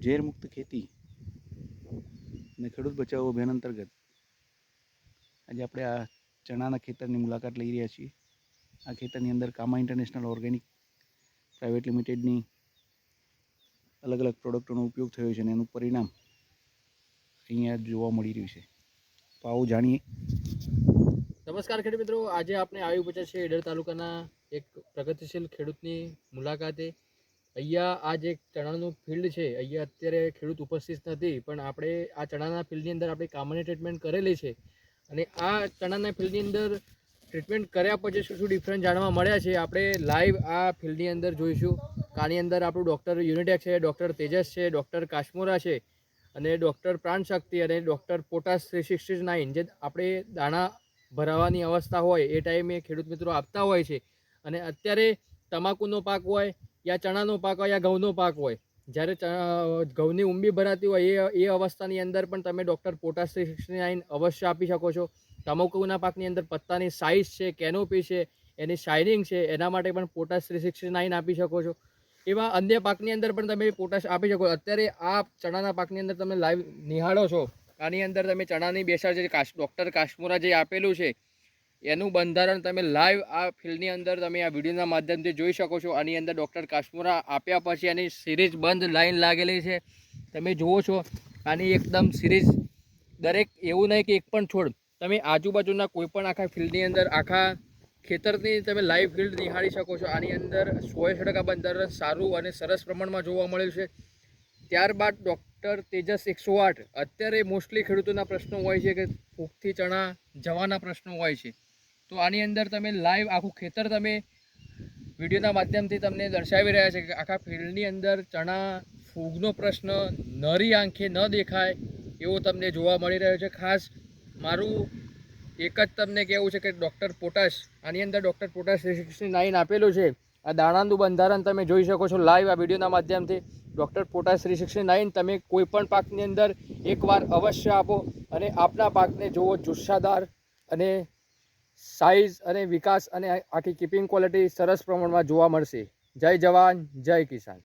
ઝેર મુક્ત ખેતી અને ખેડૂત બચાવો અભિયાન અંતર્ગત આજે આપણે આ ચણાના ખેતરની મુલાકાત લઈ રહ્યા છીએ। આ ખેતરની અંદર કામા ઇન્ટરનેશનલ ઓર્ગેનિક પ્રાઇવેટ લિમિટેડની અલગ અલગ પ્રોડક્ટોનો ઉપયોગ થયો છે અને એનું પરિણામ અહીંયા જોવા મળી રહ્યું છે। તો આવો જાણીએ। નમસ્કાર ખેડૂત મિત્રો, આજે આપણે આવી પહોંચ્યા છે ઈડર તાલુકાના એક પ્રગતિશીલ ખેડૂતની મુલાકાતે। અહીંયા આ જે ચણાનું ફિલ્ડ છે, અહીંયા અત્યારે ખેડૂત ઉપસ્થિત નથી, પણ આપણે આ ચણાના ફિલ્ડની અંદર આપણે કામાની ટ્રીટમેન્ટ કરેલી છે અને આ ચણાના ફિલ્ડની અંદર ટ્રીટમેન્ટ કર્યા પછી શું શું ડિફરન્સ જાણવા મળ્યા છે આપણે લાઈવ આ ફિલ્ડની અંદર જોઈશું। આની અંદર આપણું ડૉક્ટર યુનિટેક છે, ડૉક્ટર તેજસ છે, ડૉક્ટર કાશ્મોરા છે અને ડૉક્ટર પ્રાણશક્તિ અને ડૉક્ટર પોટાશ 369 જે આપણે દાણા ભરાવાની અવસ્થા હોય એ ટાઈમે ખેડૂત મિત્રો આપતા હોય છે। અને અત્યારે તમાકુનો પાક હોય યા ચણાનો પાક હોય યા ઘઉંનો પાક હોય, જ્યારે ઘઉંની ઉંબી ભરાતી હોય એ અવસ્થાની અંદર પણ તમે ડૉક્ટર પોટાશ 369 અવશ્ય આપી શકો છો। તમાકુના પાકની અંદર પત્તાની સાઇઝ છે, કેનોપી છે, એની શાઇનિંગ છે, એના માટે પણ પોટાશ 369 આપી શકો છો। એવા અન્ય પાકની અંદર પણ તમે પોટાશ આપી શકો। અત્યારે આ ચણાના પાકની અંદર તમે લાઈવ નિહાળો છો, આની અંદર તમે ચણાની બેસાડ જે ડૉક્ટર કાશ્મોરા જે આપેલું છે એનું બંધારણ તમે લાઈવ આ ફિલ્ડની અંદર તમે આ વિડીયોના માધ્યમથી જોઈ શકો છો। આની અંદર ડૉક્ટર કાશ્મોરા આપ્યા પછી એની સિરીઝ બંધ લાઈન લાગેલી છે, તમે જુઓ છો। આની એકદમ સિરીઝ દરેક એવું નહીં કે એક પણ છોડ, તમે આજુબાજુના કોઈ પણ આખા ફિલ્ડની અંદર આખા ખેતરની તમે લાઈવ ફિલ્ડ નિહાળી શકો છો। આની અંદર 100% બંધારણ સારું અને સરસ પ્રમાણમાં જોવા મળેલ છે। ત્યારબાદ ડૉક્ટર તેજસ 108 અત્યારે મોસ્ટલી ખેડૂતોના પ્રશ્નો હોય છે કે ફૂગથી ચણા જવાના પ્રશ્નો હોય છે, તો આની અંદર તમે લાઈવ આખું ખેતર તમે વિડીયોના માધ્યમથી તમને દર્શાવી રહ્યા છે કે આખા ફિલ્ડની અંદર ચણા ફૂગનો પ્રશ્ન નરી આંખે ન દેખાય એવો તમને જોવા મળી રહ્યો છે। ખાસ મારું એક જ તમને કહેવું છે કે ડૉક્ટર પોટાશ, આની અંદર ડૉક્ટર પોટાશ 369 આપેલું છે। આ દાણાનું બંધારણ તમે જોઈ શકો છો લાઈવ આ વિડીયોના માધ્યમથી। ડૉક્ટર પોટાશ 369 તમે કોઈ પણ પાકની અંદર એકવાર અવશ્ય આપો અને આપના પાકને જુઓ જુસ્સાદાર અને સાઇઝ અને વિકાસ અને આખી કીપિંગ ક્વોલિટી સરસ પ્રમાણમાં જોવા મળશે। જય જવાન, જય કિસાન।